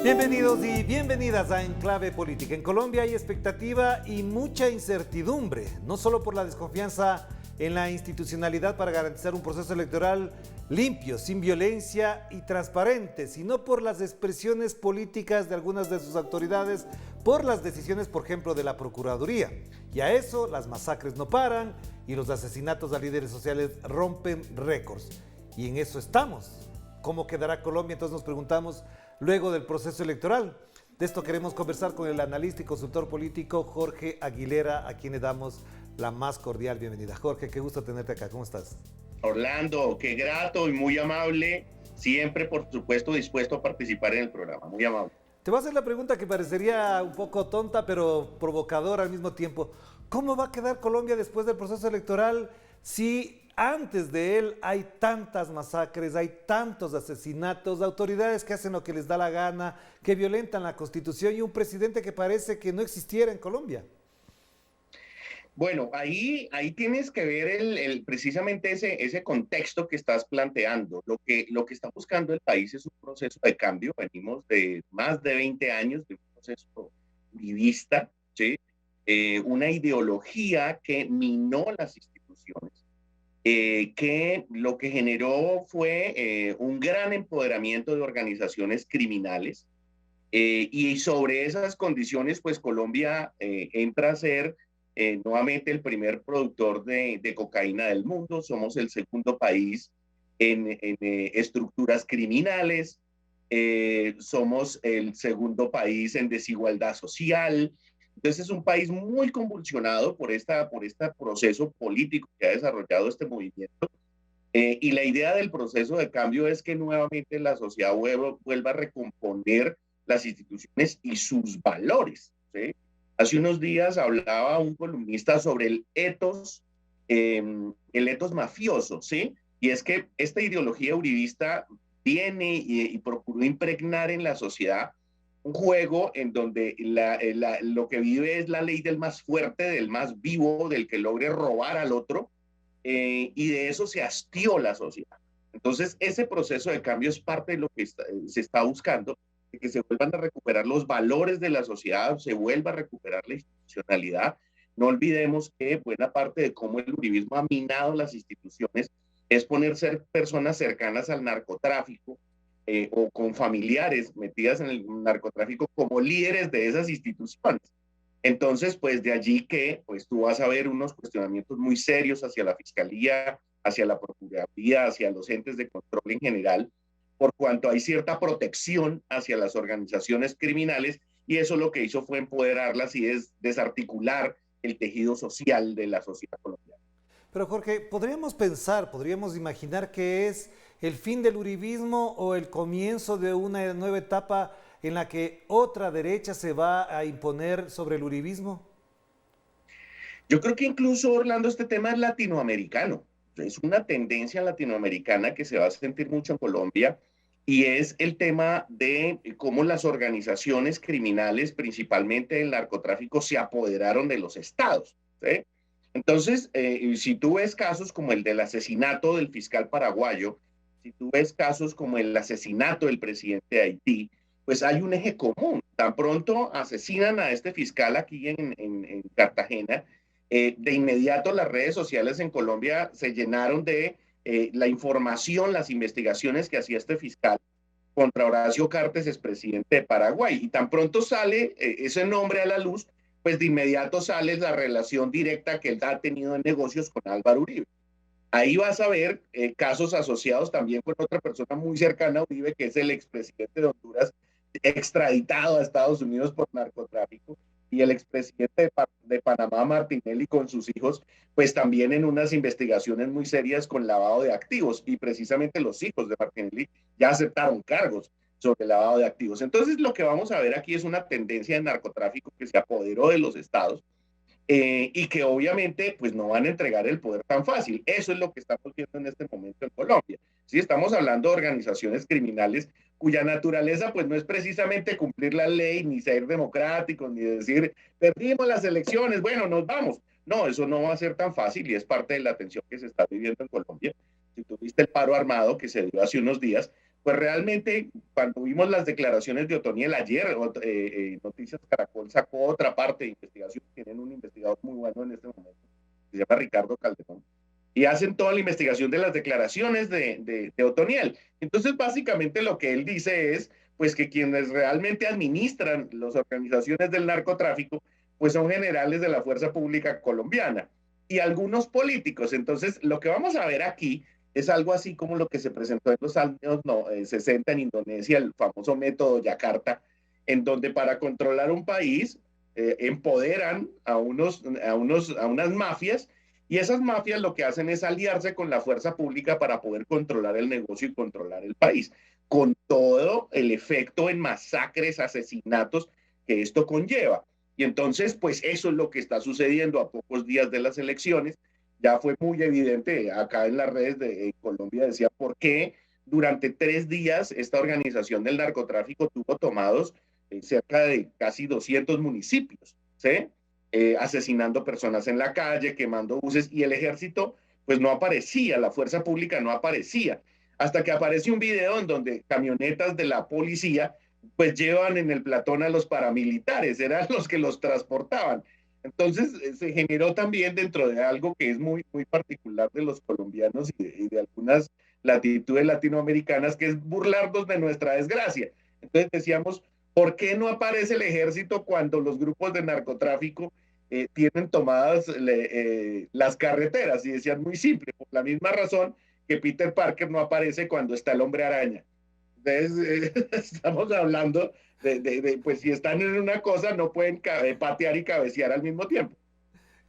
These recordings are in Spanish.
Bienvenidos y bienvenidas a Enclave Política. En Colombia hay expectativa y mucha incertidumbre, no solo por la desconfianza en la institucionalidad para garantizar un proceso electoral limpio, sin violencia y transparente, sino por las expresiones políticas de algunas de sus autoridades, por las decisiones, por ejemplo, de la Procuraduría. Y a eso las masacres no paran y los asesinatos a líderes sociales rompen récords. Y en eso estamos. ¿Cómo quedará Colombia? Entonces nos preguntamos luego del proceso electoral. De esto queremos conversar con el analista y consultor político Jorge Aguilera, a quien le damos la más cordial bienvenida. Jorge, qué gusto tenerte acá. ¿Cómo estás? Orlando, qué grato y muy amable. Siempre, por supuesto, dispuesto a participar en el programa. Muy amable. Te voy a hacer la pregunta que parecería un poco tonta, pero provocadora al mismo tiempo. ¿Cómo va a quedar Colombia después del proceso electoral si antes de él hay tantas masacres, hay tantos asesinatos, autoridades que hacen lo que les da la gana, que violentan la Constitución y un presidente que parece que no existiera en Colombia? Bueno, ahí tienes que ver precisamente ese contexto que estás planteando. Lo que está buscando el país es un proceso de cambio. Venimos de más de 20 años de un proceso uribista, ¿sí? Una ideología que minó las instituciones, que lo que generó fue un gran empoderamiento de organizaciones criminales, y sobre esas condiciones, pues Colombia entra a ser nuevamente el primer productor de cocaína del mundo. Somos el segundo país en estructuras criminales, somos el segundo país en desigualdad social. Entonces es un país muy convulsionado por este proceso político que ha desarrollado este movimiento. Y la idea del proceso de cambio es que nuevamente la sociedad vuelva a recomponer las instituciones y sus valores, ¿sí? Hace unos días hablaba un columnista sobre el etos mafioso, ¿sí? Y es que esta ideología uribista viene y procuró impregnar en la sociedad un juego en donde lo que vive es la ley del más fuerte, del más vivo, del que logre robar al otro, y de eso se hastió la sociedad. Entonces, ese proceso de cambio es parte de lo que se está buscando, de que se vuelvan a recuperar los valores de la sociedad, se vuelva a recuperar la institucionalidad. No olvidemos que buena parte de cómo el uribismo ha minado las instituciones es poner ser personas cercanas al narcotráfico, o con familiares metidas en el narcotráfico como líderes de esas instituciones. Entonces, pues de allí que pues tú vas a ver unos cuestionamientos muy serios hacia la Fiscalía, hacia la Procuraduría, hacia los entes de control en general, por cuanto hay cierta protección hacia las organizaciones criminales, y eso lo que hizo fue empoderarlas y desarticular el tejido social de la sociedad colombiana. Pero Jorge, podríamos imaginar que es el fin del uribismo o el comienzo de una nueva etapa en la que otra derecha se va a imponer sobre el uribismo. Yo creo que incluso, Orlando, este tema es latinoamericano. Es una tendencia latinoamericana que se va a sentir mucho en Colombia, y es el tema de cómo las organizaciones criminales, principalmente el narcotráfico, se apoderaron de los estados, ¿sí? Entonces, si tú ves casos como el del asesinato del fiscal paraguayo, si tú ves casos como el asesinato del presidente de Haití, pues hay un eje común. Tan pronto asesinan a este fiscal aquí en Cartagena, de inmediato las redes sociales en Colombia se llenaron de la información, las investigaciones que hacía este fiscal contra Horacio Cartes, expresidente de Paraguay. Y tan pronto sale ese nombre a la luz, pues de inmediato sale la relación directa que él ha tenido en negocios con Álvaro Uribe. Ahí vas a ver casos asociados también con otra persona muy cercana a Uribe, que es el expresidente de Honduras, extraditado a Estados Unidos por narcotráfico, y el expresidente de Panamá, Martinelli, con sus hijos, pues también en unas investigaciones muy serias con lavado de activos, y precisamente los hijos de Martinelli ya aceptaron cargos sobre el lavado de activos. Entonces, lo que vamos a ver aquí es una tendencia de narcotráfico que se apoderó de los estados, y que obviamente pues no van a entregar el poder tan fácil. Eso es lo que estamos viendo en este momento en Colombia. Sí, estamos hablando de organizaciones criminales cuya naturaleza pues no es precisamente cumplir la ley, ni ser democráticos, ni decir, perdimos las elecciones, bueno, nos vamos. No, eso no va a ser tan fácil y es parte de la tensión que se está viviendo en Colombia. Si tuviste el paro armado que se dio hace unos días, pues realmente cuando vimos las declaraciones de Otoniel ayer, Noticias Caracol sacó otra parte de investigación, tienen un investigador muy bueno en este momento, se llama Ricardo Calderón, y hacen toda la investigación de las declaraciones de Otoniel. Entonces, básicamente lo que él dice es, pues que quienes realmente administran las organizaciones del narcotráfico, pues son generales de la fuerza pública colombiana y algunos políticos. Entonces, lo que vamos a ver aquí es algo así como lo que se presentó en los años 60 en Indonesia, el famoso método Yakarta, en donde para controlar un país empoderan a unas mafias, y esas mafias lo que hacen es aliarse con la fuerza pública para poder controlar el negocio y controlar el país, con todo el efecto en masacres, asesinatos que esto conlleva. Y entonces, pues eso es lo que está sucediendo a pocos días de las elecciones. Ya fue muy evidente acá en las redes de Colombia, decía por qué durante 3 días esta organización del narcotráfico tuvo tomados cerca de casi 200 municipios, ¿sí? Asesinando personas en la calle, quemando buses, y el ejército pues no aparecía, la fuerza pública no aparecía, hasta que aparece un video en donde camionetas de la policía pues llevan en el platón a los paramilitares, eran los que los transportaban. Entonces se generó también dentro de algo que es muy, muy particular de los colombianos y de algunas latitudes latinoamericanas, que es burlarnos de nuestra desgracia. Entonces decíamos, ¿por qué no aparece el ejército cuando los grupos de narcotráfico tienen tomadas las carreteras? Y decían muy simple, por la misma razón que Peter Parker no aparece cuando está el Hombre Araña. Entonces, estamos hablando pues si están en una cosa, no pueden patear y cabecear al mismo tiempo.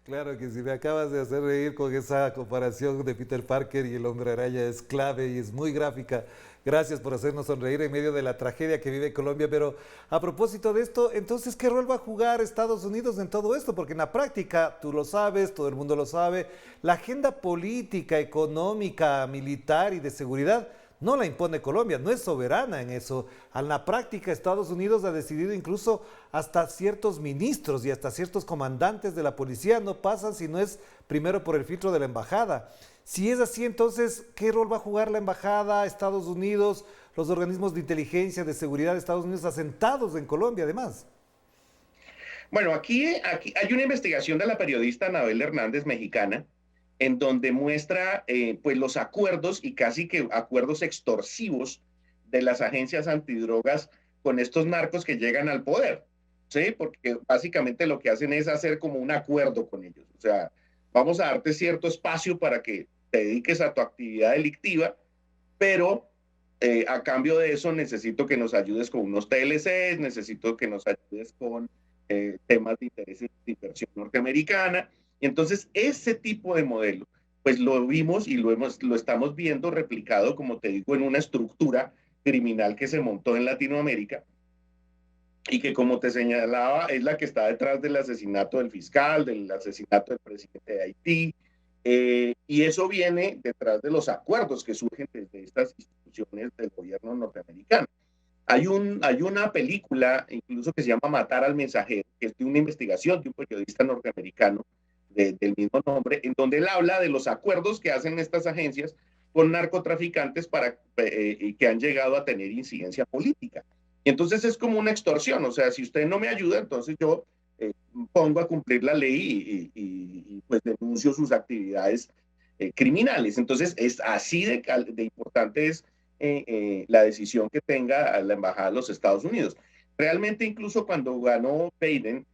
Claro que si me acabas de hacer reír con esa comparación de Peter Parker y el Hombre Araña es clave y es muy gráfica. Gracias por hacernos sonreír en medio de la tragedia que vive Colombia. Pero a propósito de esto, entonces, ¿qué rol va a jugar Estados Unidos en todo esto? Porque en la práctica, tú lo sabes, todo el mundo lo sabe, la agenda política, económica, militar y de seguridad no la impone Colombia, no es soberana en eso. En la práctica, Estados Unidos ha decidido incluso hasta ciertos ministros y hasta ciertos comandantes de la policía no pasan si no es primero por el filtro de la embajada. Si es así, entonces, ¿qué rol va a jugar la embajada, Estados Unidos, los organismos de inteligencia, de seguridad de Estados Unidos asentados en Colombia, además? Bueno, aquí hay una investigación de la periodista Anabel Hernández, mexicana, en donde muestra pues los acuerdos y casi que acuerdos extorsivos de las agencias antidrogas con estos narcos que llegan al poder, ¿sí? Porque básicamente lo que hacen es hacer como un acuerdo con ellos. O sea, vamos a darte cierto espacio para que te dediques a tu actividad delictiva, pero a cambio de eso necesito que nos ayudes con unos TLCs, necesito que nos ayudes con temas de intereses de inversión norteamericana. Y entonces ese tipo de modelo, pues lo vimos y lo estamos viendo replicado, como te digo, en una estructura criminal que se montó en Latinoamérica y que, como te señalaba, es la que está detrás del asesinato del fiscal, del asesinato del presidente de Haití, y eso viene detrás de los acuerdos que surgen desde estas instituciones del gobierno norteamericano. Hay una película incluso que se llama Matar al Mensajero, que es de una investigación de un periodista norteamericano del mismo nombre, en donde él habla de los acuerdos que hacen estas agencias con narcotraficantes que han llegado a tener incidencia política. Y entonces es como una extorsión, o sea, si usted no me ayuda, entonces yo pongo a cumplir la ley y pues denuncio sus actividades criminales. Entonces es así de importante es la decisión que tenga la Embajada de los Estados Unidos. Realmente incluso cuando ganó Biden,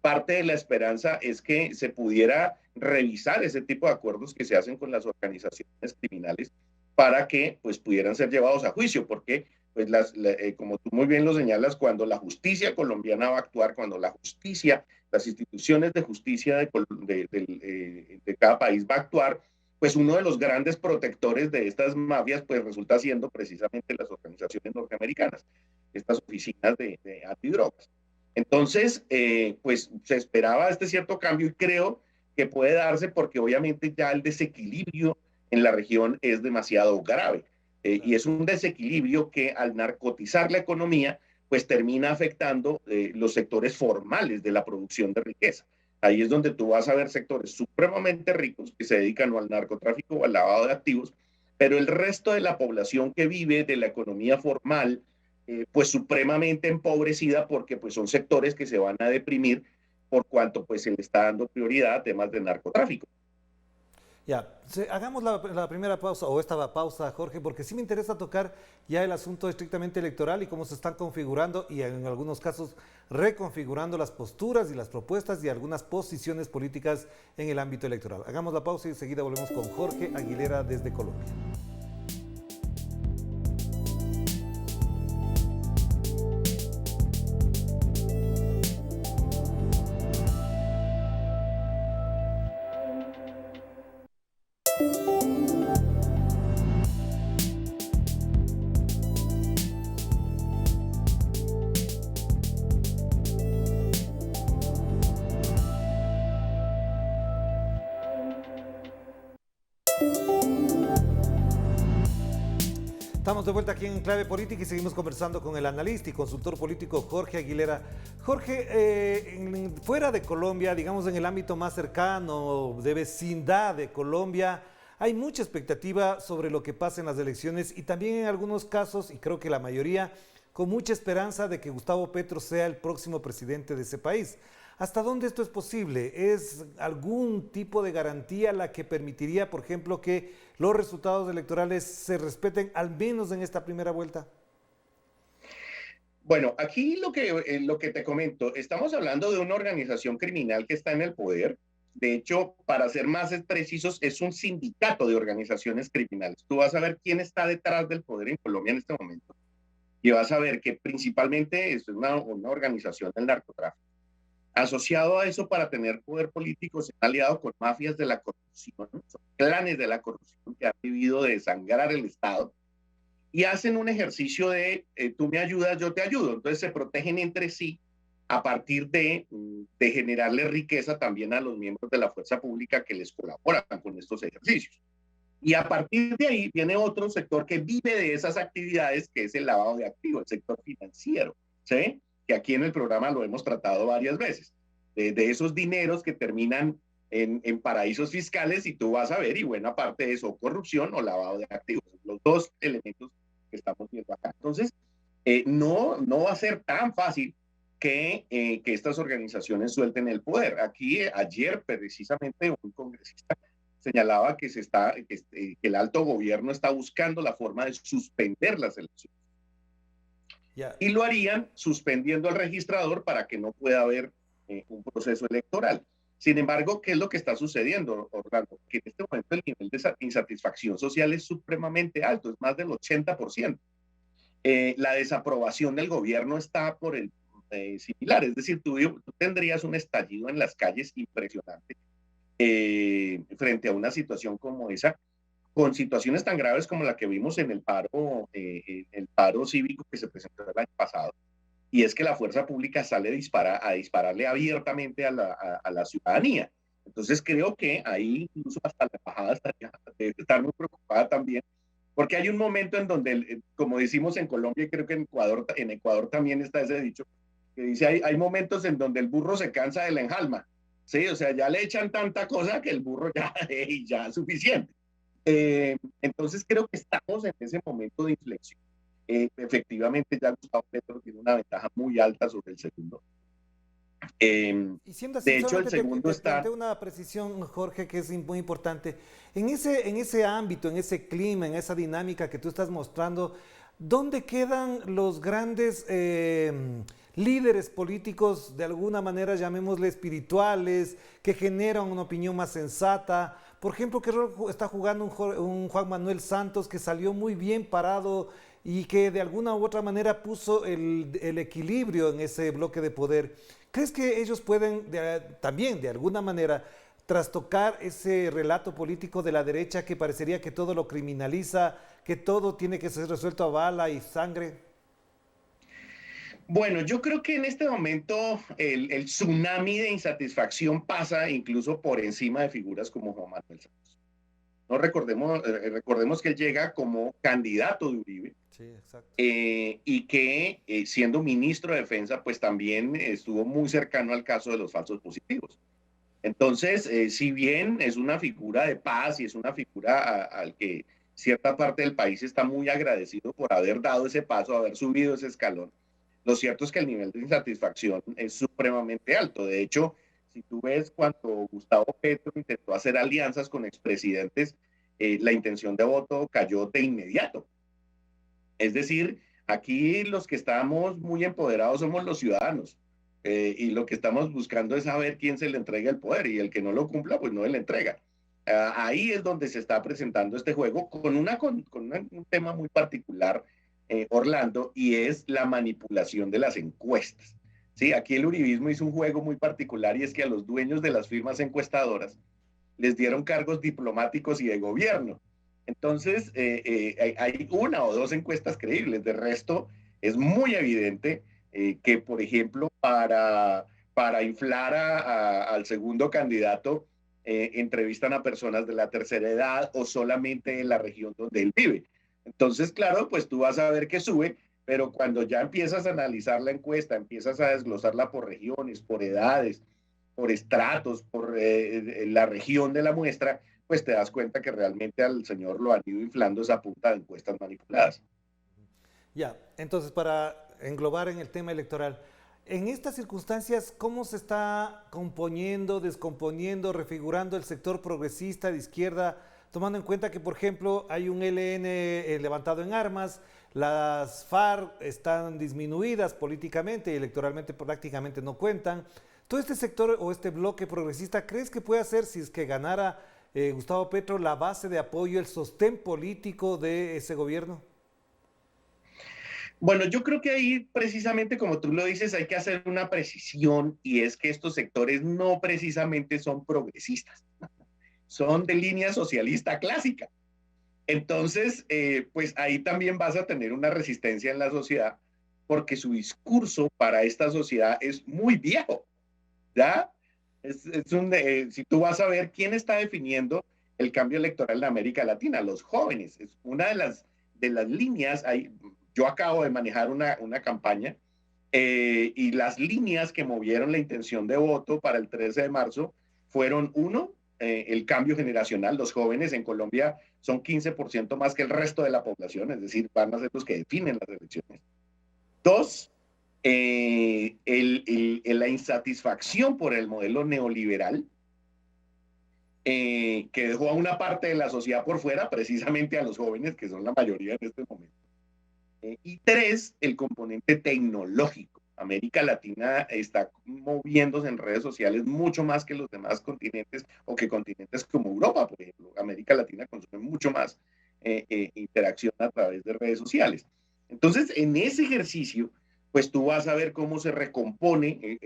parte de la esperanza es que se pudiera revisar ese tipo de acuerdos que se hacen con las organizaciones criminales para que pues pudieran ser llevados a juicio, porque pues como tú muy bien lo señalas, cuando la justicia colombiana va a actuar, cuando la justicia, las instituciones de justicia de cada país va a actuar, pues uno de los grandes protectores de estas mafias pues resulta siendo precisamente las organizaciones norteamericanas, estas oficinas de antidrogas. Entonces, pues se esperaba este cierto cambio y creo que puede darse porque obviamente ya el desequilibrio en la región es demasiado grave. Y es un desequilibrio que al narcotizar la economía, pues termina afectando los sectores formales de la producción de riqueza. Ahí es donde tú vas a ver sectores supremamente ricos que se dedican o al narcotráfico o al lavado de activos, pero el resto de la población que vive de la economía formal, pues supremamente empobrecida porque pues son sectores que se van a deprimir por cuanto pues se le está dando prioridad a temas de narcotráfico. Ya, hagamos la primera pausa o esta pausa, Jorge, porque sí me interesa tocar ya el asunto estrictamente electoral y cómo se están configurando y en algunos casos reconfigurando las posturas y las propuestas y algunas posiciones políticas en el ámbito electoral. Hagamos la pausa y enseguida volvemos con Jorge Aguilera desde Colombia. Estamos de vuelta aquí en Clave Política y seguimos conversando con el analista y consultor político Jorge Aguilera. Jorge, fuera de Colombia, digamos en el ámbito más cercano, de vecindad de Colombia, hay mucha expectativa sobre lo que pasa en las elecciones y también en algunos casos, y creo que la mayoría, con mucha esperanza de que Gustavo Petro sea el próximo presidente de ese país. ¿Hasta dónde esto es posible? ¿Es algún tipo de garantía la que permitiría, por ejemplo, que los resultados electorales se respeten al menos en esta primera vuelta? Bueno, aquí lo que te comento, estamos hablando de una organización criminal que está en el poder. De hecho, para ser más precisos, es un sindicato de organizaciones criminales. Tú vas a ver quién está detrás del poder en Colombia en este momento y vas a ver que principalmente es una organización del narcotráfico. Asociado a eso, para tener poder político, se han aliado con mafias de la corrupción, son clanes de la corrupción que han vivido de desangrar el Estado y hacen un ejercicio de tú me ayudas, yo te ayudo. Entonces se protegen entre sí a partir de generarle riqueza también a los miembros de la fuerza pública que les colaboran con estos ejercicios. Y a partir de ahí viene otro sector que vive de esas actividades, que es el lavado de activos, el sector financiero, ¿sí? Que aquí en el programa lo hemos tratado varias veces, de esos dineros que terminan en paraísos fiscales y tú vas a ver, y buena parte de eso, corrupción o lavado de activos, los dos elementos que estamos viendo acá. Entonces, no va a ser tan fácil que estas organizaciones suelten el poder. Aquí ayer precisamente un congresista señalaba que el alto gobierno está buscando la forma de suspender las elecciones. Yeah. Y lo harían suspendiendo al registrador para que no pueda haber un proceso electoral. Sin embargo, ¿qué es lo que está sucediendo, Orlando? Que en este momento el nivel de insatisfacción social es supremamente alto, es más del 80%. La desaprobación del gobierno está por el similar, es decir, tú tendrías un estallido en las calles impresionante frente a una situación como esa, con situaciones tan graves como la que vimos en el paro cívico que se presentó el año pasado. Y es que la fuerza pública sale a dispararle abiertamente a la ciudadanía. Entonces creo que ahí incluso hasta la embajada debe estar muy preocupada también, porque hay un momento en donde, como decimos en Colombia y creo que en Ecuador también está ese dicho, que dice hay momentos en donde el burro se cansa de la enjalma. Sí, o sea, ya le echan tanta cosa que el burro ya es suficiente. Entonces creo que estamos en ese momento de inflexión. Efectivamente, ya Gustavo Petro tiene una ventaja muy alta sobre el segundo. Y siendo así, de hecho, el segundo te planteo una precisión, Jorge, que es muy importante. En ese ámbito, en ese clima, en esa dinámica que tú estás mostrando, ¿dónde quedan los grandes líderes políticos, de alguna manera llamémosle espirituales, que generan una opinión más sensata? Por ejemplo, ¿qué rol está jugando un Juan Manuel Santos que salió muy bien parado y que de alguna u otra manera puso el equilibrio en ese bloque de poder? ¿Crees que ellos pueden también de alguna manera trastocar ese relato político de la derecha que parecería que todo lo criminaliza, que todo tiene que ser resuelto a bala y sangre? Bueno, yo creo que en este momento el tsunami de insatisfacción pasa incluso por encima de figuras como Juan Manuel Santos. No recordemos que él llega como candidato de Uribe, Sí, exacto. y que siendo ministro de Defensa, pues también estuvo muy cercano al caso de los falsos positivos. Entonces, si bien es una figura de paz y es una figura al que cierta parte del país está muy agradecido por haber dado ese paso, haber subido ese escalón, lo cierto es que el nivel de insatisfacción es supremamente alto. De hecho, si tú ves cuando Gustavo Petro intentó hacer alianzas con expresidentes, la intención de voto cayó de inmediato. Es decir, aquí los que estamos muy empoderados somos los ciudadanos, y lo que estamos buscando es saber quién se le entrega el poder, y el que no lo cumpla, pues no le entrega. Ahí es donde se está presentando este juego con un tema muy particular, Orlando, y es la manipulación de las encuestas. Sí, aquí el uribismo hizo un juego muy particular, y es que a los dueños de las firmas encuestadoras les dieron cargos diplomáticos y de gobierno. Entonces, hay una o dos encuestas creíbles. De resto, es muy evidente que, por ejemplo, para inflar al segundo candidato, entrevistan a personas de la tercera edad o solamente en la región donde él vive. Entonces, claro, pues tú vas a ver que sube, pero cuando ya empiezas a analizar la encuesta, empiezas a desglosarla por regiones, por edades, por estratos, por la región de la muestra, pues te das cuenta que realmente al señor lo han ido inflando esa punta de encuestas manipuladas. Ya, entonces para englobar en el tema electoral, en estas circunstancias, ¿cómo se está componiendo, descomponiendo, refigurando el sector progresista de izquierda, tomando en cuenta que, por ejemplo, hay un ELN levantado en armas, las FARC están disminuidas políticamente y electoralmente prácticamente no cuentan? ¿Todo este sector o este bloque progresista crees que puede hacer, si es que ganara Gustavo Petro, la base de apoyo, el sostén político de ese gobierno? Bueno, yo creo que ahí precisamente como tú lo dices, hay que hacer una precisión, y es que estos sectores no precisamente son progresistas, son de línea socialista clásica. Entonces, pues ahí también vas a tener una resistencia en la sociedad, porque su discurso para esta sociedad es muy viejo, ¿ya? Si tú vas a ver quién está definiendo el cambio electoral en América Latina, los jóvenes. Es una de las líneas. Yo acabo de manejar una campaña, y las líneas que movieron la intención de voto para el 13 de marzo fueron, uno, el cambio generacional. Los jóvenes en Colombia son 15% más que el resto de la población, es decir, van a ser los que definen las elecciones. Dos, la insatisfacción por el modelo neoliberal, que dejó a una parte de la sociedad por fuera, precisamente a los jóvenes, que son la mayoría en este momento. Y tres, el componente tecnológico. América Latina está moviéndose en redes sociales mucho más que los demás continentes, o que continentes como Europa, por ejemplo. América Latina consume mucho más interacción a través de redes sociales. Entonces, en ese ejercicio, pues tú vas a ver cómo se recompone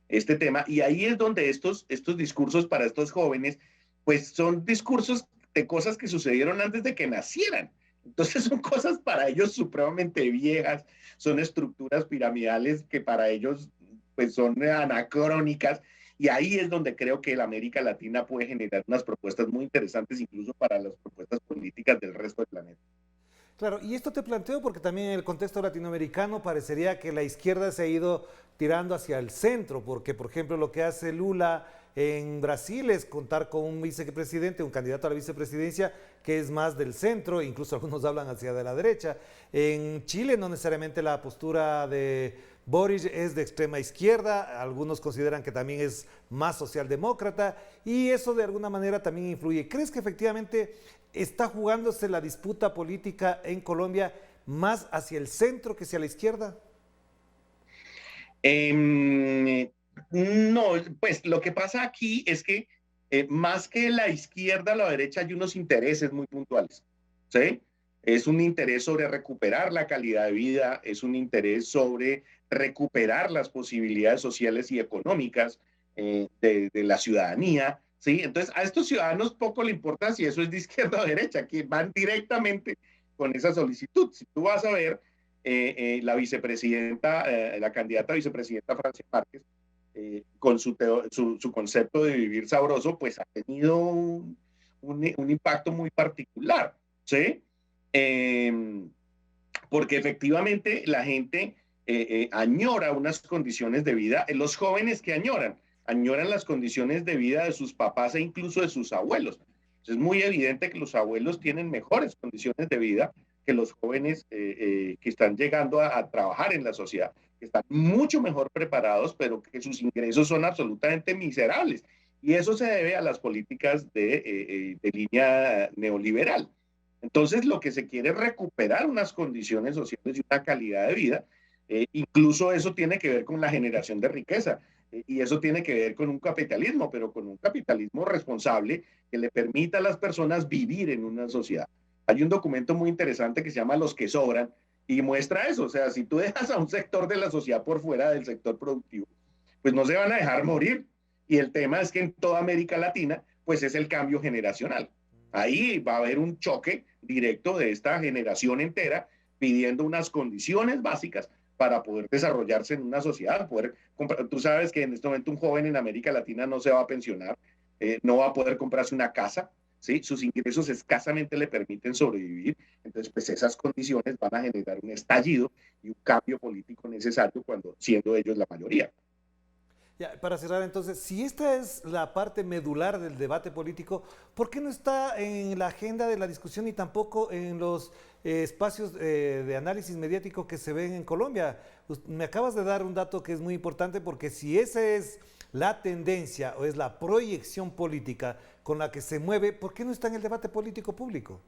este tema, y ahí es donde estos discursos para estos jóvenes, pues son discursos de cosas que sucedieron antes de que nacieran. Entonces son cosas para ellos supremamente viejas, son estructuras piramidales que para ellos pues son anacrónicas, y ahí es donde creo que la América Latina puede generar unas propuestas muy interesantes, incluso para las propuestas políticas del resto del planeta. Claro, y esto te planteo porque también en el contexto latinoamericano parecería que la izquierda se ha ido tirando hacia el centro, porque por ejemplo lo que hace Lula en Brasil es contar con un vicepresidente, un candidato a la vicepresidencia que es más del centro, incluso algunos hablan hacia de la derecha. En Chile no necesariamente la postura de Boric es de extrema izquierda, algunos consideran que también es más socialdemócrata y eso de alguna manera también influye. ¿Crees que efectivamente está jugándose la disputa política en Colombia más hacia el centro que hacia la izquierda? No, pues lo que pasa aquí es que más que la izquierda o la derecha hay unos intereses muy puntuales, ¿sí? Es un interés sobre recuperar la calidad de vida, es un interés sobre recuperar las posibilidades sociales y económicas de la ciudadanía, ¿sí? Entonces a estos ciudadanos poco le importa si eso es de izquierda o derecha, que van directamente con esa solicitud. Si tú vas a ver la vicepresidenta, la candidata a vicepresidenta Francia Márquez, con su concepto de vivir sabroso, pues ha tenido un impacto muy particular, ¿sí? Em, Porque efectivamente la gente añora unas condiciones de vida, los jóvenes que añoran las condiciones de vida de sus papás e incluso de sus abuelos. Es muy evidente que los abuelos tienen mejores condiciones de vida que los jóvenes que están llegando a trabajar en la sociedad, que están mucho mejor preparados, pero que sus ingresos son absolutamente miserables. Y eso se debe a las políticas de línea neoliberal. Entonces, lo que se quiere es recuperar unas condiciones sociales y una calidad de vida. Incluso eso tiene que ver con la generación de riqueza y eso tiene que ver con un capitalismo, pero con un capitalismo responsable que le permita a las personas vivir en una sociedad. Hay un documento muy interesante que se llama Los que sobran y muestra eso. O sea, si tú dejas a un sector de la sociedad por fuera del sector productivo, pues no se van a dejar morir. Y el tema es que en toda América Latina, pues es el cambio generacional. Ahí va a haber un choque directo de esta generación entera pidiendo unas condiciones básicas para poder desarrollarse en una sociedad. Poder comprar. Tú sabes que en este momento un joven en América Latina no se va a pensionar, no va a poder comprarse una casa, ¿sí? Sus ingresos escasamente le permiten sobrevivir. Entonces, pues esas condiciones van a generar un estallido y un cambio político necesario cuando siendo ellos la mayoría. Ya, para cerrar entonces, si esta es la parte medular del debate político, ¿por qué no está en la agenda de la discusión y tampoco en los espacios de análisis mediático que se ven en Colombia? Me acabas de dar un dato que es muy importante porque si esa es la tendencia o es la proyección política con la que se mueve, ¿por qué no está en el debate político público?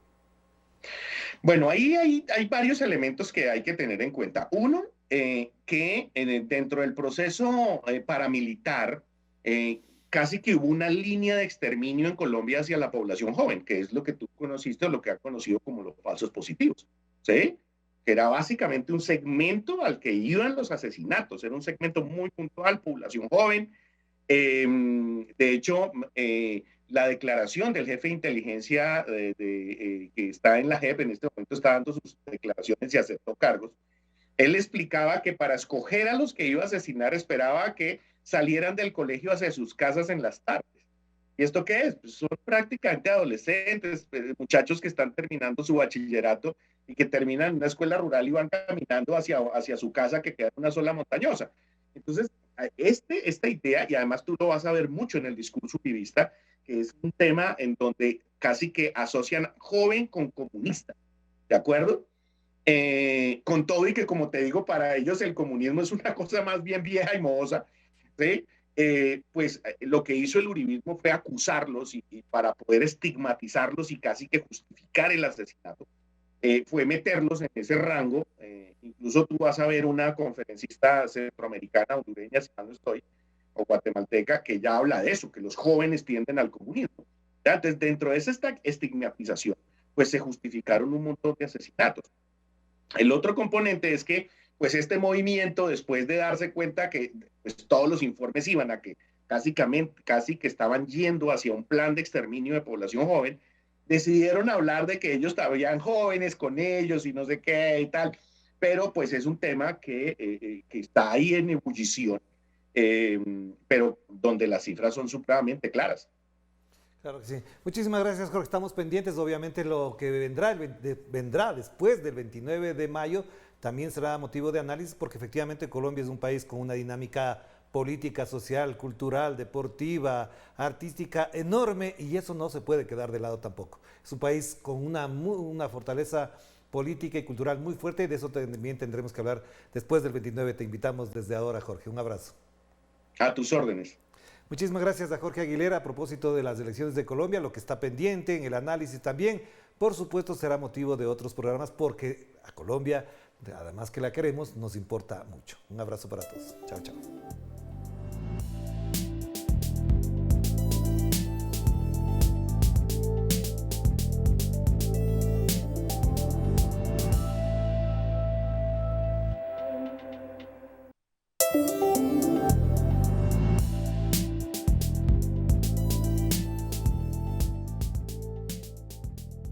Bueno, ahí hay varios elementos que hay que tener en cuenta. Uno, que dentro del proceso paramilitar, casi que hubo una línea de exterminio en Colombia hacia la población joven, que es lo que tú conociste o lo que ha conocido como los falsos positivos, ¿sí? Que era básicamente un segmento al que iban los asesinatos, era un segmento muy puntual, población joven. De hecho, la declaración del jefe de inteligencia que está en la JEP en este momento está dando sus declaraciones y aceptó cargos. Él explicaba que para escoger a los que iba a asesinar esperaba que salieran del colegio hacia sus casas en las tardes. ¿Y esto qué es? Pues son prácticamente adolescentes, muchachos que están terminando su bachillerato y que terminan en una escuela rural y van caminando hacia su casa que queda en una sola montañosa. Entonces, esta idea, y además tú lo vas a ver mucho en el discurso uribista, que es un tema en donde casi que asocian joven con comunista, ¿de acuerdo? Con todo y que, como te digo, para ellos el comunismo es una cosa más bien vieja y mohosa, ¿sí? Pues lo que hizo el uribismo fue acusarlos y para poder estigmatizarlos y casi que justificar el asesinato, fue meterlos en ese rango. Incluso tú vas a ver una conferencista centroamericana, hondureña, si mal no estoy, o guatemalteca, que ya habla de eso, que los jóvenes tienden al comunismo. ¿Ya? Entonces, dentro de esa estigmatización, pues se justificaron un montón de asesinatos. El otro componente es que, pues este movimiento, después de darse cuenta que pues, todos los informes iban a que casi que estaban yendo hacia un plan de exterminio de población joven, decidieron hablar de que ellos estaban jóvenes con ellos y no sé qué y tal, pero pues es un tema que está ahí en ebullición, pero donde las cifras son supremamente claras. Claro que sí. Muchísimas gracias, Jorge. Estamos pendientes. Obviamente lo que vendrá después del 29 de mayo también será motivo de análisis porque efectivamente Colombia es un país con una dinámica política, social, cultural, deportiva, artística enorme y eso no se puede quedar de lado tampoco. Es un país con una fortaleza política y cultural muy fuerte y de eso también tendremos que hablar después del 29. Te invitamos desde ahora, Jorge. Un abrazo. A tus órdenes. Muchísimas gracias a Jorge Aguilera a propósito de las elecciones de Colombia, lo que está pendiente en el análisis también. Por supuesto será motivo de otros programas porque a Colombia, además que la queremos, nos importa mucho. Un abrazo para todos. Chao, chao.